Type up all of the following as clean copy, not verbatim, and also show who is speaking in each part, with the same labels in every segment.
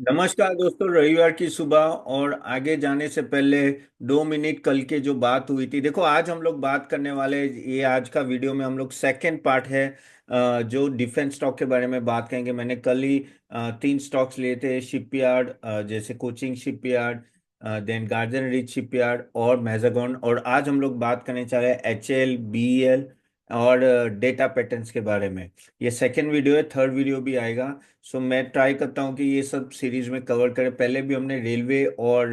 Speaker 1: नमस्कार दोस्तों, रविवार की सुबह। और आगे जाने से पहले 2 मिनट कल के जो बात हुई थी, देखो आज हम लोग बात करने वाले, ये आज का वीडियो में हम लोग सेकंड पार्ट है। जो डिफेंस स्टॉक के बारे में बात करेंगे। मैंने कल ही 3 स्टॉक्स लिए थे, शिपयार्ड, जैसे Cochin shipyard, then Garden Reach shipyard और मैजागॉन। और आज हम लोग बात करने चाह रहे हैं HL BEL और डेटा पैटर्न्स के बारे में। ये सेकंड वीडियो है, थर्ड वीडियो भी आएगा। सो मैं ट्राई करता हूँ कि ये सब सीरीज में कवर करें। पहले भी हमने रेलवे और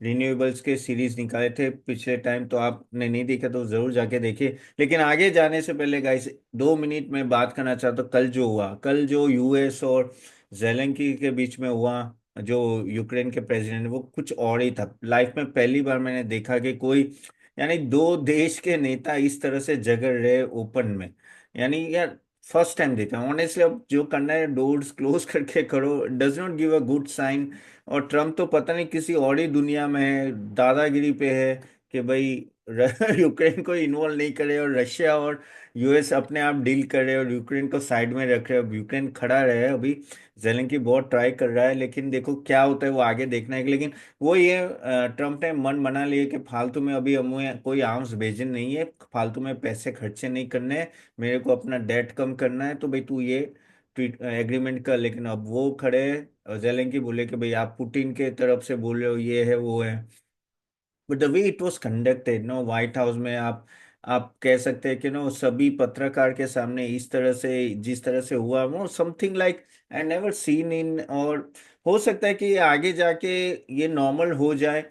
Speaker 1: रिन्यूएबल्स के सीरीज निकाले थे पिछले टाइम, तो आपने नहीं देखा तो जरूर जाके देखिए। लेकिन आगे जाने से पहले गाइस, 2 मिनट में बात करना चाहता हूँ। कल जो हुआ, कल जो यूएस और जेलेंकी के बीच में हुआ, जो यूक्रेन के प्रेसिडेंट, वो कुछ और ही था। लाइफ में पहली बार मैंने देखा कि कोई, यानी दो देश के नेता इस तरह से झगड़ रहे ओपन में। यानी यार, फर्स्ट टाइम देखा ऑनेस्टली। अब जो करना है डोर्स क्लोज करके करो, does not give a good sign. और ट्रम्प तो पता नहीं किसी और ही दुनिया में है, दादागिरी पे है कि भाई यूक्रेन को इन्वॉल्व नहीं करे, और रशिया और यूएस अपने आप डील कर रहे हैं और यूक्रेन को साइड में रख रहे हैं। अब यूक्रेन खड़ा रहे अभी। जेलेंस्की बहुत ट्राई कर रहा है, लेकिन देखो क्या होता है, वो आगे देखना है। लेकिन वो ये ट्रम्प ने मन बना लिया कि फालतू में अभी हमें कोई आर्म्स भेजने नहीं है, फालतू में पैसे खर्चे नहीं करने हैं, मेरे को अपना डेट कम करना है, तो भाई तू ये ट्वीट एग्रीमेंट कर। लेकिन अब वो खड़े, जेलेंस्की बोले कि भाई आप पुतिन के तरफ से बोल रहे हो, ये है वो है। But the way it was conducted, no, White House में आप कह सकते हैं कि नो, सभी पत्रकार के सामने इस तरह से, जिस तरह से हुआ, वो something like I never seen in. और हो सकता है कि ये आगे जाके ये नॉर्मल हो जाए,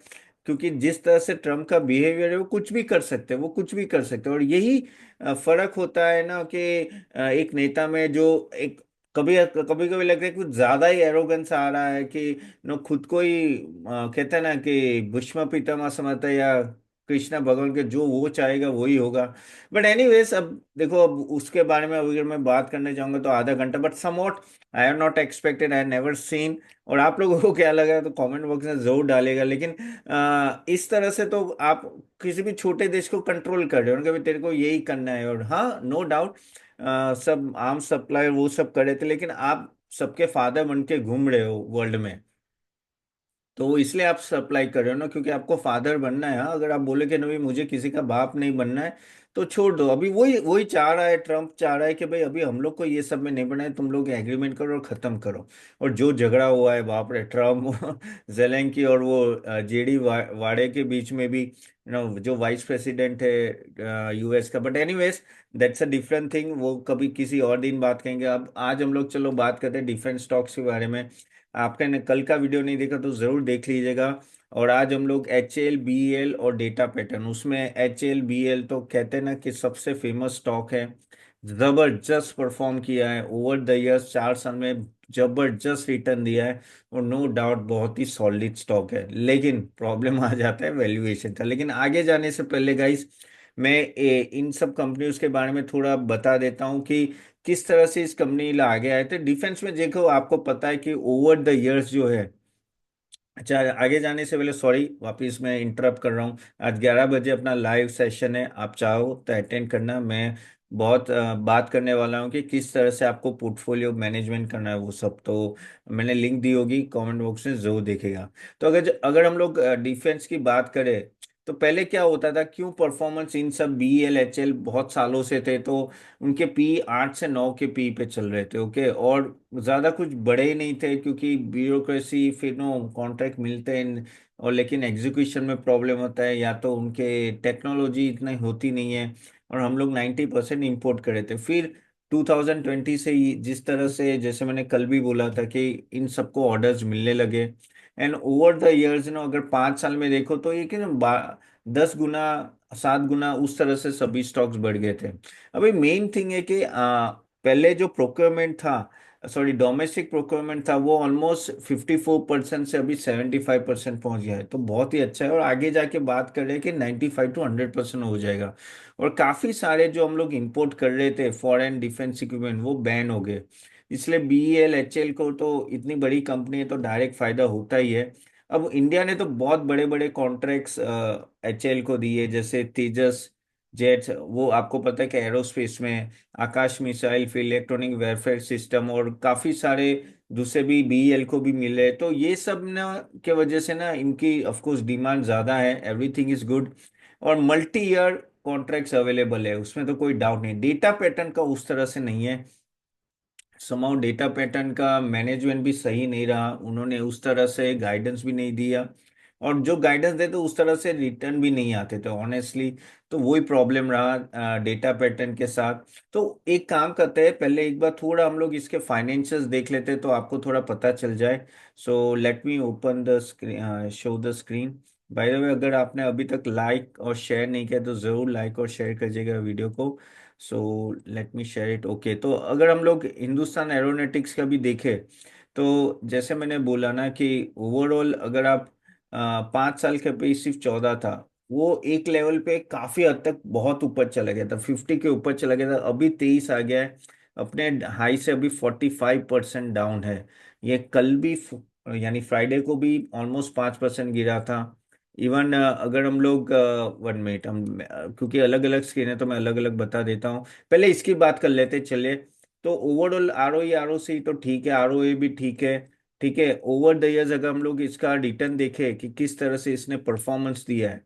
Speaker 1: क्योंकि जिस तरह से ट्रम्प का बिहेवियर है, वो कुछ भी कर सकते हैं, वो कुछ भी कर सकते हैं। और यही फर्क होता है ना, कि एक नेता में जो एक, कभी कभी कभी लगता है कुछ ज्यादा ही एरोगेंस आ रहा है, कि नो खुद को ही कहते हैं ना कि भीष्म पितामह समझता है, या कृष्णा भगवान के जो वो चाहेगा वही होगा। बट एनीवेज, अब देखो, अब उसके बारे में अगर मैं बात करने जाऊंगा तो आधा घंटा। But somewhat I have not expected, I never seen. और आप लोगों को क्या लगा तो कमेंट बॉक्स में जरूर डालेगा। लेकिन इस तरह से तो आप किसी भी छोटे देश को कंट्रोल कर रहे हो ना, कि भाई तेरे को यही करना है। और हाँ, नो डाउट, सब आर्म्स सप्लाई वो सब कर रहे थे, लेकिन आप सबके फादर बन के घूम रहे हो वर्ल्ड में। तो इसलिए आप सप्लाई कर रहे हो ना, क्योंकि आपको फादर बनना है। हाँ, अगर आप बोले कि नहीं मुझे किसी का बाप नहीं बनना है, तो छोड़ दो। अभी वही वही चाह रहा है, ट्रम्प चाह रहा है कि भाई अभी हम लोग को ये सब में नहीं बनना है, तुम लोग एग्रीमेंट करो और खत्म करो। और जो झगड़ा हुआ है, बाप रे, ट्रम्प जेलेंस्की और वो जेडी वाड़े के बीच में भी, जो वाइस प्रेसिडेंट है यूएस का। But anyways, that's a different thing, वो कभी किसी और दिन बात करेंगे। अब आज हम लोग चलो बात करते हैं डिफरेंट स्टॉक्स के बारे में। आपने कल का वीडियो नहीं देखा तो जरूर देख लीजिएगा। और आज हम लोग HL BEL और डेटा पैटर्न, उसमें HL BEL तो कहते हैं ना कि सबसे फेमस स्टॉक है। जबरदस्त परफॉर्म किया है ओवर द इयर्स, 4 साल में जबरदस्त रिटर्न दिया है। और नो डाउट बहुत ही सॉलिड स्टॉक है, लेकिन प्रॉब्लम आ जाता है वैल्यूएशन का। लेकिन आगे जाने से पहले गाइस, मैं इन सब कंपनियों के बारे में थोड़ा बता देता हूँ कि किस तरह से इस कंपनी ला आगे आए थे डिफेंस में। देखो आपको पता है कि ओवर द इयर्स जो है, अच्छा आगे जाने से पहले सॉरी, वापिस मैं इंटरप्ट कर रहा हूँ। आज 11 बजे अपना लाइव सेशन है, आप चाहो तो अटेंड करना। मैं बहुत बात करने वाला हूँ कि किस तरह से आपको पोर्टफोलियो मैनेजमेंट करना है, वो सब तो मैंने लिंक दी होगी कमेंट बॉक्स में, जरूर देखेगा। तो अगर अगर हम लोग डिफेंस की बात करें, तो पहले क्या होता था, क्यों परफॉर्मेंस इन सब BEL HL बहुत सालों से थे, तो उनके पी 8 से 9 के पी पे चल रहे थे, ओके। और ज्यादा कुछ बड़े ही नहीं थे, क्योंकि ब्यूरोक्रेसी, फिर नो कॉन्ट्रैक्ट मिलते हैं, और लेकिन एग्जीक्यूशन में प्रॉब्लम होता है, या तो उनके टेक्नोलॉजी इतनी होती नहीं है। और हम लोग 90% इम्पोर्ट करे थे। फिर 2020 से जिस तरह से, जैसे मैंने कल भी बोला था कि इन सबको ऑर्डर्स मिलने लगे। एंड ओवर द इयर्स अगर 5 साल में देखो तो ये कि ना 10 गुना, 7 गुना उस तरह से सभी स्टॉक्स बढ़ गए थे। अभी मेन थिंग है कि पहले जो प्रोक्योरमेंट था, सॉरी डोमेस्टिक प्रोक्योरमेंट था, वो ऑलमोस्ट 54% से अभी 75% पहुंच गया है। तो बहुत ही अच्छा है। और आगे जाके बात कर रहे हैं कि 95 to 100% हो जाएगा। और काफी सारे जो हम लोग इंपोर्ट कर रहे थे फॉरेन डिफेंस इक्विपमेंट, वो बैन हो गए। इसलिए BEL HL को तो, इतनी बड़ी कंपनी है तो डायरेक्ट फायदा होता ही है। अब इंडिया ने तो बहुत बड़े बड़े कॉन्ट्रैक्ट्स HL को दिए, जैसे तेजस जेट, वो आपको पता है कि एरोस्पेस में, आकाश मिसाइल, फिर इलेक्ट्रॉनिक वेरफेयर सिस्टम, और काफी सारे दूसरे भी बीईएल को भी मिले, तो ये सब ना के वजह से ना इनकी ऑफ कोर्स डिमांड ज़्यादा है, एवरीथिंग इज गुड। और मल्टी ईयर कॉन्ट्रैक्ट्स अवेलेबल है, उसमें तो कोई डाउट नहीं। डेटा पैटर्न का उस तरह से नहीं है, समाउ डेटा पैटर्न का मैनेजमेंट भी सही नहीं रहा, उन्होंने उस तरह से गाइडेंस भी नहीं दिया, और जो गाइडेंस देते उस तरह से रिटर्न भी नहीं आते थे ऑनेस्टली। तो वही प्रॉब्लम रहा डेटा पैटर्न के साथ। तो एक काम करते हैं, पहले एक बार थोड़ा हम लोग इसके फाइनेंशियल्स देख लेते हैं, तो आपको थोड़ा पता चल जाए। So let me open the screen, show the screen. By the way, अगर आपने अभी तक लाइक और शेयर नहीं किया तो ज़रूर लाइक और शेयर करिएगा वीडियो को। So let me share it. Okay, तो अगर हम लोग हिंदुस्तान एरोनॉटिक्स का भी देखें, तो जैसे मैंने बोला ना कि ओवरऑल अगर आप 5 साल के पे सिर्फ 14 था, वो एक लेवल पे काफी हद तक बहुत ऊपर चला गया था, 50 के ऊपर चला गया था, अभी 23 आ गया है। अपने हाई से अभी 45% डाउन है। ये कल भी यानी फ्राइडे को भी ऑलमोस्ट 5% गिरा था। इवन अगर हम लोग 1 मिनट, क्योंकि अलग अलग स्क्रीन है तो मैं अलग अलग बता देता हूँ। पहले इसकी बात कर लेते चले। तो ओवरऑल आर ओ सी तो ठीक है, आर ओ ए भी ठीक है। ठीक है, ओवर द इयर्स अगर हम लोग इसका रिटर्न देखें कि किस तरह से इसने परफॉर्मेंस दिया है,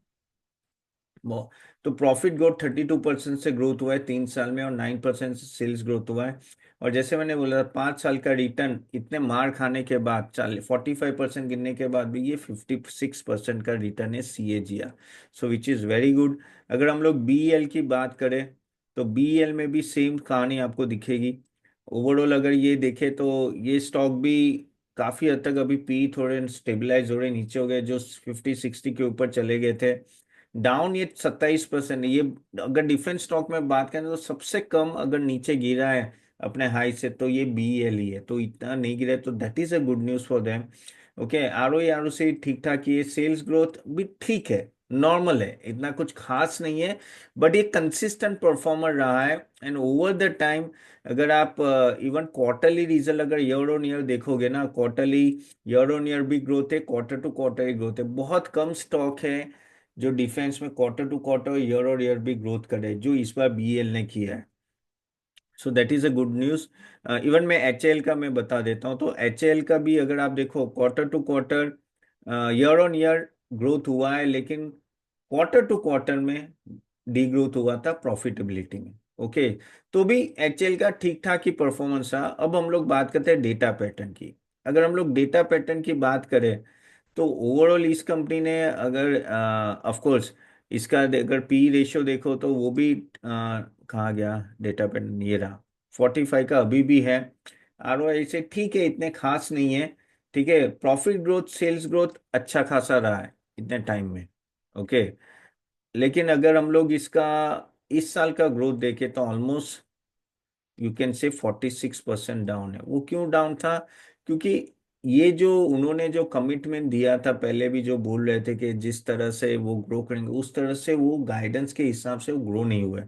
Speaker 1: वो तो प्रॉफिट ग्रोथ 32% से ग्रोथ हुआ है 3 साल में, और 9% से सेल्स ग्रोथ हुआ है। और जैसे मैंने बोला 5 साल का रिटर्न, इतने मार खाने के बाद, 45% गिरने के बाद भी ये 56% का रिटर्न है CAGR। So which is very good. अगर हम लोग BEL की बात करें, तो BEL में भी सेम कहानी आपको दिखेगी। ओवरऑल अगर ये देखें तो ये स्टॉक भी काफ़ी हद तक अभी थोड़े स्टेबलाइज हो रहे, नीचे हो गए, जो 50-60 के ऊपर चले गए थे। डाउन ये 27% है ये। अगर डिफरेंट स्टॉक में बात करें तो सबसे कम अगर नीचे गिरा है अपने हाई से, तो ये BEL ही है, तो इतना नहीं गिरा है, तो that is a good news for them. Okay, R O से ठीक ठाक, ये सेल्स ग्रोथ भी ठीक है, नॉर्मल है, इतना कुछ खास नहीं है। बट ये कंसिस्टेंट परफॉर्मर रहा है, एंड ओवर द टाइम अगर आप इवन क्वार्टरली रिजल्ट अगर ईयर ऑन ईयर देखोगे ना, क्वार्टरली ईयर ऑन ईयर भी ग्रोथ है, क्वार्टर टू क्वार्टर ही ग्रोथ है। बहुत कम स्टॉक है जो डिफेंस में क्वार्टर टू क्वार्टर ईयर और ईयर भी ग्रोथ करे, जो इस बार BEL ने किया है। So that is a good news. Even मैं HAL का मैं बता देता हूँ, तो HAL का भी अगर आप देखो quarter to quarter year on year growth हुआ है, लेकिन क्वार्टर टू क्वार्टर में डी ग्रोथ हुआ था प्रॉफिटेबिलिटी में। ओके, तो भी HAL का ठीक ठाक ही परफॉर्मेंस रहा। अब हम लोग बात करते हैं डेटा पैटर्न की। अगर हम लोग डेटा पैटर्न की बात करें, तो ओवरऑल इस कंपनी ने अगर ऑफ कोर्स इसका अगर पी रेशियो देखो तो वो भी कहाँ गया डेटा पे, ये रहा 45 का अभी भी है। ROI से ठीक है, इतने खास नहीं है। ठीक है, प्रॉफिट ग्रोथ सेल्स ग्रोथ अच्छा खासा रहा है इतने टाइम में। ओके, लेकिन अगर हम लोग इसका इस साल का ग्रोथ देखें तो almost you can say 46% down है। वो क्यों डाउन था? क्योंकि ये जो उन्होंने जो कमिटमेंट दिया था पहले भी, जो बोल रहे थे कि जिस तरह से वो ग्रो करेंगे उस तरह से वो गाइडेंस के हिसाब से वो ग्रो नहीं हुए।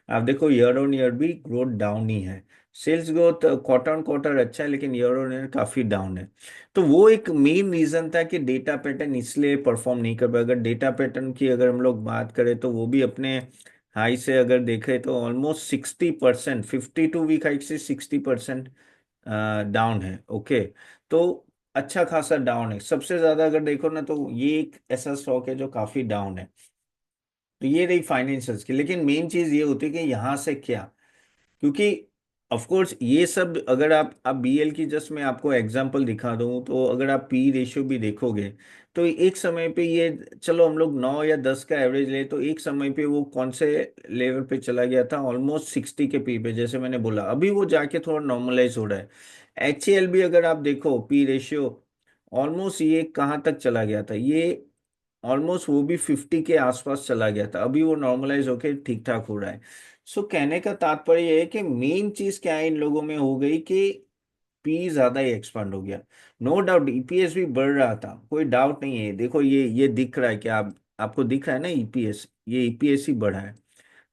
Speaker 1: आप देखो ईयर ऑन ईयर भी ग्रोथ डाउन ही है। Sales growth quarter on quarter अच्छा है, लेकिन ईयर ऑन ईयर काफी डाउन है। तो वो एक मेन रीजन था कि डेटा पैटर्न इसलिए परफॉर्म नहीं कर पाया। अगर डेटा पैटर्न की अगर हम लोग बात करें तो वो भी अपने हाई से अगर देखें तो ऑलमोस्ट 60%, 52 वीक हाई से 60% डाउन है। ओके, तो अच्छा खासा डाउन है। सबसे ज्यादा अगर देखो ना तो ये एक ऐसा स्टॉक है जो काफी डाउन है। तो ये रही फाइनेंशियल्स की, लेकिन मेन चीज ये होती है कि यहाँ से क्या, क्योंकि ऑफ कोर्स ये सब अगर आप BEL की जस्ट मैं आपको एग्जांपल दिखा दूं, तो अगर आप पी रेशियो भी देखोगे तो एक समय पे ये, चलो हम लोग 9 या 10 का एवरेज ले, तो एक समय पे वो कौन से लेवल पे चला गया था, ऑलमोस्ट 60 के पी पे, जैसे मैंने बोला अभी वो जाके थोड़ा नॉर्मलाइज हो रहा है। HAL भी अगर आप देखो पी रेशियो, ऑलमोस्ट ये कहाँ तक चला गया था, ये ऑलमोस्ट वो भी 50 के आसपास चला गया था, अभी वो नॉर्मलाइज होके ठीक ठाक हो रहा है। सो कहने का तात्पर्य ये है कि मेन चीज क्या है इन लोगों में हो गई कि पी ज्यादा ही एक्सपांड हो गया। नो डाउट EPS भी बढ़ रहा था, कोई डाउट नहीं है। देखो ये दिख रहा है कि आपको दिख रहा है ना EPS, ये EPS ही बढ़ा है,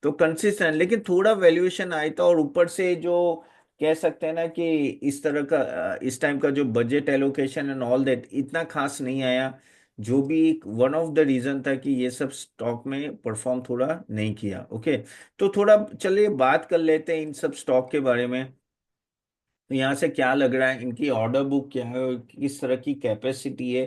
Speaker 1: तो कंसिस्टेंट। लेकिन थोड़ा वैल्यूएशन आया था, और ऊपर से जो कह सकते हैं ना कि इस तरह का इस टाइम का जो budget allocation and all that इतना खास नहीं आया, जो भी एक वन ऑफ द रीजन था कि ये सब स्टॉक में परफॉर्म थोड़ा नहीं किया। ओके, तो थोड़ा चलिए बात कर लेते हैं इन सब स्टॉक के बारे में। तो यहाँ से क्या लग रहा है, इनकी ऑर्डर बुक क्या है और किस तरह की कैपेसिटी है,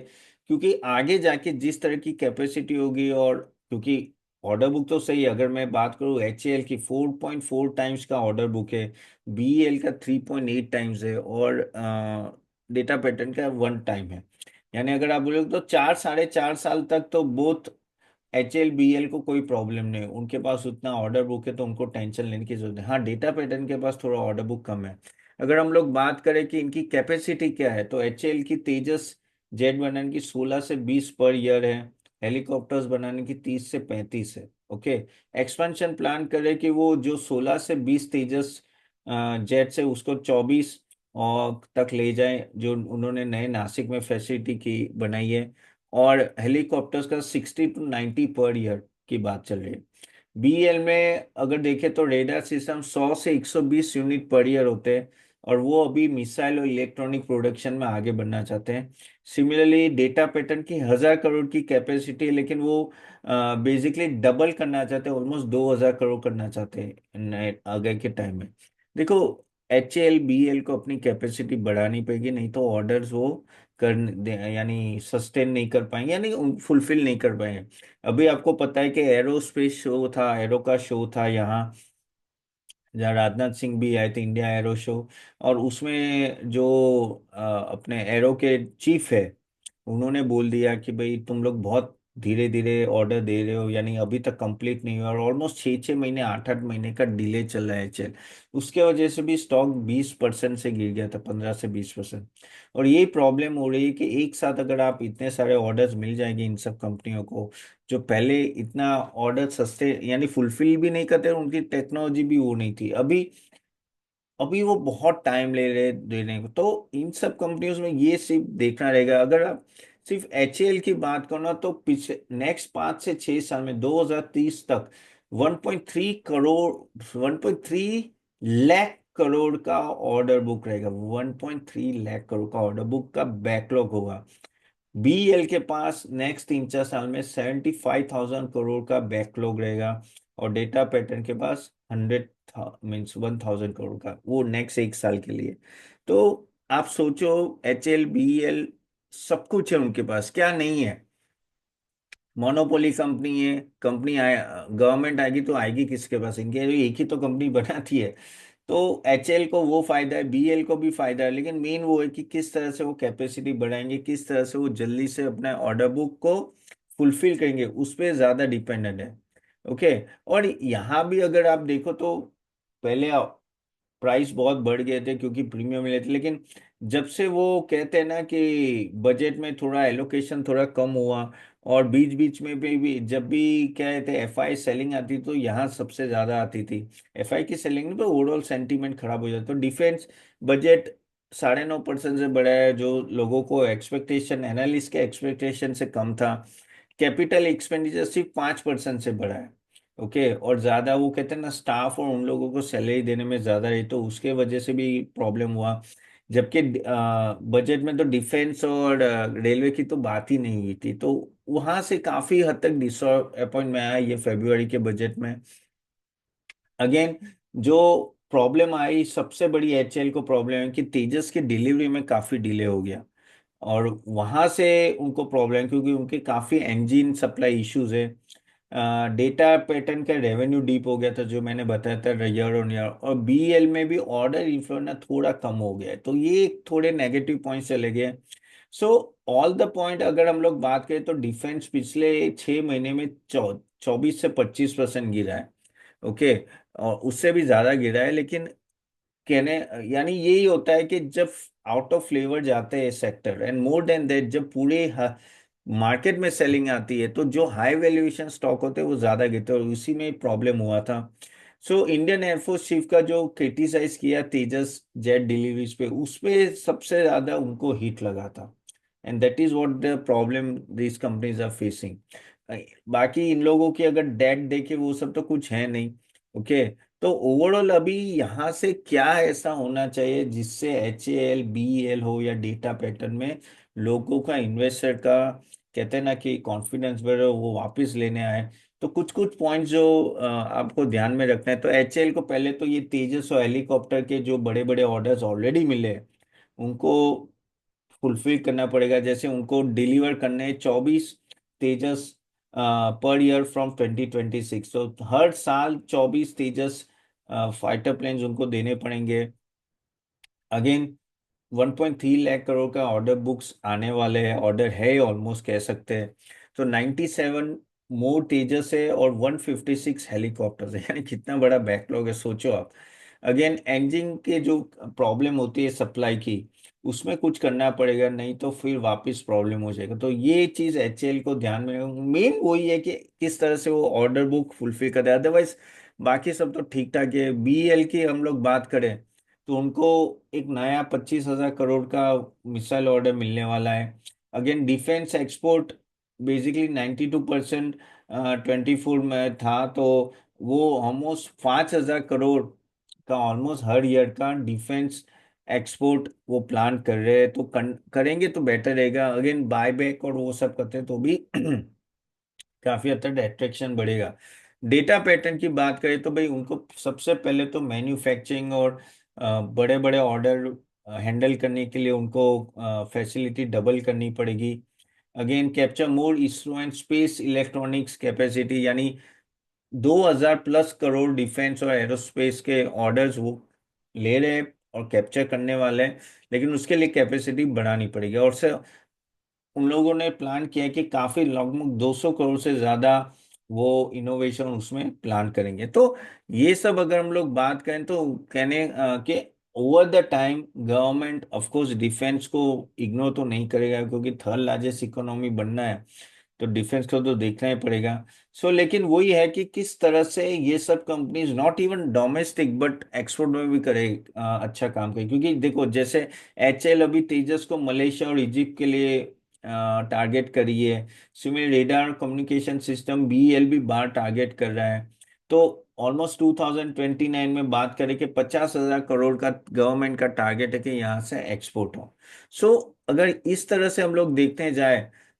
Speaker 1: क्योंकि आगे जाके जिस तरह की कैपेसिटी होगी, और क्योंकि ऑर्डर बुक तो सही है, अगर मैं बात करूँ HAL की 4.4 टाइम्स का ऑर्डर बुक है, BEL का 3.8 टाइम्स है, और डेटा पैटर्न का 1 टाइम है। यानी अगर आप बोलोगे तो 4 साढ़े 4 साल तक तो बोथ HLBL को कोई प्रॉब्लम नहीं है, उनके पास उतना ऑर्डर बुक है, तो उनको टेंशन लेने की जरूरत है। हाँ, डेटा पैटर्न के पास थोड़ा ऑर्डर बुक कम है। अगर हम लोग बात करें कि इनकी कैपेसिटी क्या है, तो HAL की तेजस जेट बनाने की 16 से 20 पर ईयर है, हेलीकॉप्टर्स बनाने की 30 से 35 है। ओके। एक्सपेंशन प्लान करें कि वो जो 16 से 20 तेजस जेट से उसको 24 और तक ले जाए, जो उन्होंने नए नासिक में फैसिलिटी की बनाई है। और हेलीकॉप्टर्स का 60 to 90 पर ईयर की बात चल रही है। BL में अगर देखें तो रेडार सिस्टम 100 से 120 यूनिट पर ईयर होते हैं, और वो अभी मिसाइल और इलेक्ट्रॉनिक प्रोडक्शन में आगे बढ़ना चाहते हैं। सिमिलरली डेटा पैटर्न की 1000 करोड़ की कैपेसिटी है, लेकिन वो बेसिकली डबल करना चाहते हैं, ऑलमोस्ट 2000 करोड़ करना चाहते हैं आगे के टाइम में। देखो, HAL BL को अपनी कैपेसिटी बढ़ानी पड़ेगी, नहीं तो ऑर्डर्स वो यानी सस्टेन नहीं कर पाएंगे, यानी फुलफिल नहीं कर पाएंगे। अभी आपको पता है कि एरोस्पेस शो था, एरो का शो था यहाँ, जहाँ राजनाथ सिंह भी आए थे, इंडिया एरो शो। और उसमें जो अपने एरो के चीफ है, उन्होंने बोल दिया कि भाई तुम लोग बहुत धीरे धीरे ऑर्डर दे रहे हो, यानी अभी तक कंप्लीट नहीं हुआ, और ऑलमोस्ट 6 6 महीने 8 8 महीने का डिले चल रहा है चल। उसके वजह से भी स्टॉक 20% से गिर गया था, 15 से 20%। और यही प्रॉब्लम हो रही है कि एक साथ अगर आप इतने सारे ऑर्डर्स मिल जाएंगे इन सब कंपनियों को, जो पहले इतना ऑर्डर सस्ते यानी फुलफिल भी नहीं करते, उनकी टेक्नोलॉजी भी वो नहीं थी, अभी अभी वो बहुत टाइम ले रहे देने को। तो इन सब कंपनियों में ये सिर्फ देखना रहेगा। अगर आप सिर्फ HAL की बात करो ना, तो पिछले नेक्स्ट 5 से 6 साल में 2030 तक 1.3 लाख करोड़ का ऑर्डर बुक रहेगा, 1.3 लाख करोड़ का ऑर्डर बुक का बैकलॉग होगा। BEL के पास नेक्स्ट 3 4 साल में 75,000 करोड़ का बैकलॉग रहेगा, और डेटा पैटर्न के पास 100 मीन्स 1,000 करोड़ का, वो नेक्स्ट 1 साल के लिए। तो आप सोचो, HAL BEL सब कुछ है उनके पास, क्या नहीं है। मोनोपोली कंपनी है, कंपनी आए, गवर्नमेंट आएगी तो आएगी किसके पास, इनके एक ही तो कंपनी बनाती है। तो HAL को वो फायदा है, BEL को भी फायदा है, लेकिन मेन वो है कि किस तरह से वो कैपेसिटी बढ़ाएंगे, किस तरह से वो जल्दी से अपने ऑर्डर बुक को फुलफिल करेंगे, उस पर ज्यादा डिपेंडेंट है। ओके। और यहाँ भी अगर आप देखो तो पहले प्राइस बहुत बढ़ गए थे क्योंकि प्रीमियम मिले थे, लेकिन जब से वो कहते हैं ना कि बजट में थोड़ा एलोकेशन थोड़ा कम हुआ, और बीच बीच में भी जब भी क्या कहते हैं FI सेलिंग आती, तो यहाँ सबसे ज्यादा आती थी। FI की सेलिंग में तो ओवरऑल सेंटीमेंट खराब हो जाता। तो डिफेंस बजट 9.5% से बढ़ा है, जो लोगों को एक्सपेक्टेशन, एनालिस्ट के एक्सपेक्टेशन से कम था। कैपिटल एक्सपेंडिचर सिर्फ 5% से बढ़ा है। ओके। और ज्यादा वो कहते हैं ना, स्टाफ और उन लोगों को सैलरी देने में ज्यादा रही, तो उसके वजह से भी प्रॉब्लम हुआ। जबकि बजट में तो डिफेंस और रेलवे की तो बात ही नहीं हुई थी, तो वहां से काफी हद तक डिसअपॉइंट में आया ये फरवरी के बजट में। अगेन, जो प्रॉब्लम आई सबसे बड़ी HAL को प्रॉब्लम है कि तेजस की डिलीवरी में काफी डिले हो गया, और वहां से उनको प्रॉब्लम, क्योंकि उनके काफी इंजन सप्लाई इश्यूज है। डेटा पैटर्न का रेवेन्यू डीप हो गया था, जो मैंने बताया था ईयर ऑन ईयर, और BEL में भी ऑर्डर इन्फ्लो ना थोड़ा कम हो गया है, तो ये थोड़े नेगेटिव पॉइंट चले गए। सो ऑल द पॉइंट अगर हम लोग बात करें तो डिफेंस पिछले 6 महीने में 24 से 25% गिरा है। ओके। और उससे भी ज्यादा गिरा है, लेकिन कहने यानी यही होता है कि जब आउट ऑफ फ्लेवर जाते हैं sector, and more than that जब पूरे मार्केट में सेलिंग आती है, तो जो हाई वैल्यूएशन स्टॉक होते हैं वो ज्यादा गिरते हैं, और उसी में प्रॉब्लम हुआ था। सो इंडियन एयरफोर्स चीफ का जो क्रिटिसाइज किया तेजस जेट डिलीवरीज पे, उस पे सबसे ज्यादा उनको हिट लगा था। And that is what the problem this companies are facing. बाकी इन लोगों की अगर डेट देखे, वो सब तो कुछ है नहीं। ओके। तो ओवरऑल अभी यहाँ से क्या ऐसा होना चाहिए जिससे HAL BEL हो या डेटा पैटर्न में लोगों का, इन्वेस्टर का, कहते हैं ना कि कॉन्फिडेंस बढ़े, वो वापस लेने आए। तो कुछ कुछ पॉइंट्स जो आपको ध्यान में रखना है। तो HAL को पहले तो ये तेजस और हेलीकॉप्टर के जो बड़े बड़े ऑर्डर्स ऑलरेडी मिले हैं, उनको फुलफिल करना पड़ेगा। जैसे उनको डिलीवर करने 24 तेजस पर ईयर फ्रॉम 2026। तो हर साल 24 तेजस फाइटर प्लेन्स उनको देने पड़ेंगे। अगेन 1.3 लाख करोड़ का ऑर्डर बुक्स आने वाले हैं, ऑर्डर है ऑलमोस्ट कह सकते हैं। तो 97 मोर तेजस है और 156 हेलीकॉप्टर्स है, यानी कितना बड़ा बैकलॉग है, सोचो आप। अगेन इंजन के जो प्रॉब्लम होती है सप्लाई की, उसमें कुछ करना पड़ेगा, नहीं तो फिर वापस प्रॉब्लम हो जाएगा। तो ये चीज HAL को ध्यान में, मेन वही है कि किस तरह से वो ऑर्डर बुक फुलफिल करे। अदरवाइज बाकी सब तो ठीक ठाक है। BEL की हम लोग बात करें तो उनको एक नया 25,000 करोड़ का मिसाइल ऑर्डर मिलने वाला है। अगेन डिफेंस एक्सपोर्ट बेसिकली 92% 24 में था, तो वो ऑलमोस्ट 5,000 करोड़ का ऑलमोस्ट हर ईयर का डिफेंस एक्सपोर्ट वो प्लान कर रहे हैं। तो करेंगे तो बेटर रहेगा। अगेन बायबैक और वो सब करते हैं तो भी काफी हद तक अट्रैक्शन बढ़ेगा। डेटा पैटर्न की बात करें तो भाई उनको सबसे पहले तो मैन्युफैक्चरिंग और बड़े बड़े ऑर्डर हैंडल करने के लिए उनको फैसिलिटी डबल करनी पड़ेगी। Again capture more ISRO and space electronics capacity, यानी 2,000+ करोड़ डिफेंस और एरोस्पेस के ऑर्डर्स वो ले रहे हैं और कैप्चर करने वाले हैं। लेकिन उसके लिए कैपेसिटी बढ़ानी पड़ेगी। और से उन लोगों ने प्लान किया है कि काफी लगभग 200 करोड़ से ज्यादा वो इनोवेशन उसमें प्लान करेंगे। तो ये सब अगर हम लोग बात करें तो कहने कि over the time government of course defence को इग्नोर तो नहीं करेगा, क्योंकि थर्ड लार्जेस्ट इकोनॉमी बनना है तो डिफेंस को तो देखना ही पड़ेगा। सो लेकिन वही है कि किस तरह से ये सब companies not even domestic but export में भी करे, अच्छा काम करे। क्योंकि देखो जैसे HAL अभी तेजस को मलेशिया और इजिप्ट के लिए टारगेट करी है। Similar radar communication system BEL भी बाहर टारगेट कर रहा है। तो ऑलमोस्ट 2029 में बात करें कि 50,000 करोड़ का गवर्नमेंट का टारगेट है कि यहाँ से एक्सपोर्ट हो। सो अगर इस तरह से हम लोग देखते जाए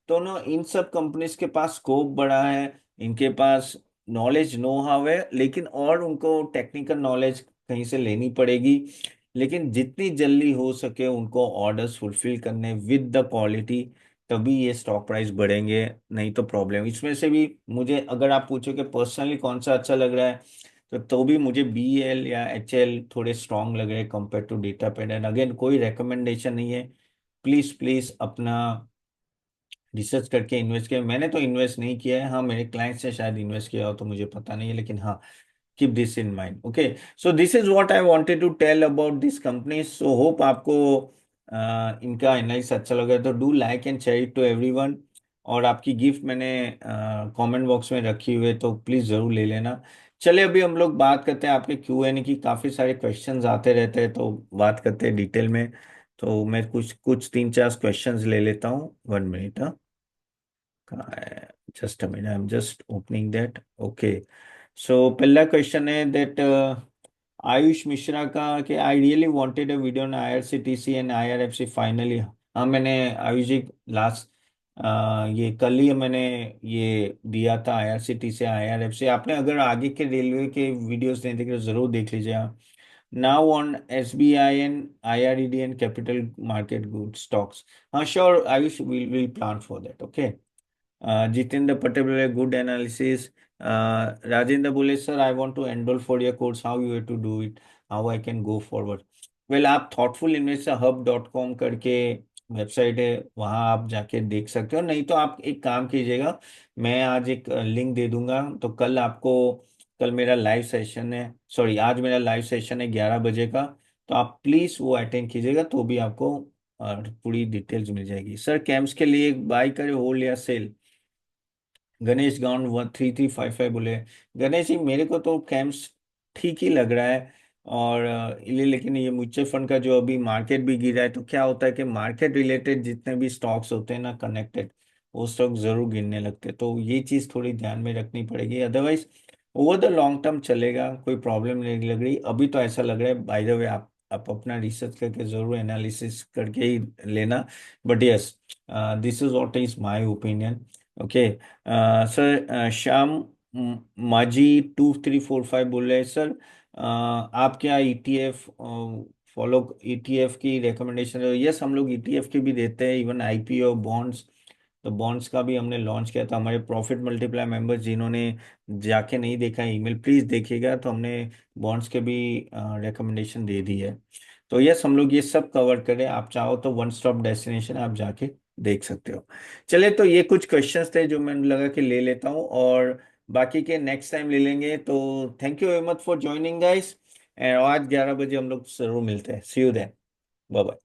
Speaker 1: तो ना इन सब कंपनीज के पास स्कोप बड़ा है, इनके पास नॉलेज नो हाउ है, लेकिन और उनको टेक्निकल नॉलेज कहीं से लेनी पड़ेगी। लेकिन जितनी जल्दी हो सके उनको ऑर्डर्स फुलफिल करने विद द क्वालिटी, तभी ये स्टॉक प्राइस बढ़ेंगे। नहीं तो प्रॉब्लम इसमें से भी मुझे, अगर आप पूछो कि पर्सनली कौन सा अच्छा लग रहा है, तो भी मुझे BEL या HAL थोड़े स्ट्रांग लग रहे हैं compare to data pattern. Again कोई रिकमेंडेशन नहीं है, प्लीज प्लीज अपना रिसर्च करके इन्वेस्ट किया। मैंने तो इन्वेस्ट नहीं किया है, हाँ मेरे क्लाइंट्स ने शायद इन्वेस्ट किया हो तो मुझे पता नहीं है, लेकिन हाँ keep this in mind. Okay, so this is what I wanted to tell about this company. So hope आपको इनका एनालिसिस अच्छा लगा तो do like and share it to everyone. और आपकी गिफ्ट मैंने कमेंट बॉक्स में रखी हुई है, तो प्लीज जरूर ले लेना। चले अभी हम लोग बात करते हैं आपके Q&A की। काफी सारे क्वेश्चंस आते रहते हैं तो बात करते हैं डिटेल में। तो मैं कुछ कुछ 3-4 क्वेश्चंस ले लेता हूँ। 1 minute. Just a minute, I am just opening that. Okay, so पहला क्वेश्चन है दैट आयुष मिश्रा का कि I really wanted a video on IRCTC and IRFC finally. हाँ मैंने आयुष जी लास्ट ये कल ही मैंने ये दिया था IRCTC IRFC। आपने अगर आगे के रेलवे के वीडियोस नहीं देखे तो जरूर देख लीजिए। Now on SBI and IRED and capital market good stocks. हाँ sure Ayush, will plan for that. Okay, Jitendra Patel बोले गुड एनालिसिस। राजेंद्र बोले sir I want to enroll for your course, how you have to do it, how I can go forward. Well आप thoughtfulinvestorhub.com करके website है, वहाँ आप जाके देख सकते हो। नहीं तो आप एक काम कीजिएगा, मैं आज एक लिंक दे दूंगा। तो कल आपको, कल मेरा लाइव सेशन है, सॉरी आज मेरा लाइव सेशन है 11 बजे का। तो आप प्लीज वो अटेंड कीजिएगा तो भी आपको पूरी डिटेल्स मिल जाएगी। सर कैंप्स के लिए बाय करे होल्ड या सेल। गणेश गाउंड 13355 बोले। गणेश जी मेरे को तो कैंप्स ठीक ही लग रहा है। और लेकिन ये म्यूचुअल फंड का जो अभी मार्केट भी गिरा है, तो क्या होता है कि मार्केट रिलेटेड जितने भी स्टॉक्स होते हैं ना कनेक्टेड, वो स्टॉक जरूर गिरने लगते हैं। तो ये चीज थोड़ी ध्यान में रखनी पड़ेगी। Otherwise over the long term चलेगा, कोई प्रॉब्लम नहीं लग रही अभी। तो ऐसा लग रहा है, बाय द वे आप अपना रिसर्च करके जरूर एनालिसिस करके ही लेना। But yes, this is what is my opinion. Okay sir, Shyam माजी 2345 बोल रहे हैं सर, आप क्या ईटीएफ फॉलो, ईटीएफ की रिकमेंडेशन? यस, हम लोग ईटीएफ की भी देते हैं, इवन आईपीओ बॉन्ड्स। तो बॉन्ड्स का भी हमने लॉन्च किया था। हमारे प्रॉफिट मल्टीप्लाई मेंबर्स जिन्होंने जाके नहीं देखा ईमेल, प्लीज देखिएगा। तो हमने बॉन्ड्स के भी रिकमेंडेशन दे दी है। तो यस, हम लोग ये सब कवर करें। आप चाहो तो वन स्टॉप डेस्टिनेशन आप जाके देख सकते हो। चलिए, तो ये कुछ क्वेश्चंस थे जो मैंने लगा कि ले लेता हूँ, और बाकी के नेक्स्ट टाइम ले लेंगे। तो thank you very much for joining guys. And आज 11 बजे हम लोग जरूर मिलते हैं। See you then. Bye bye.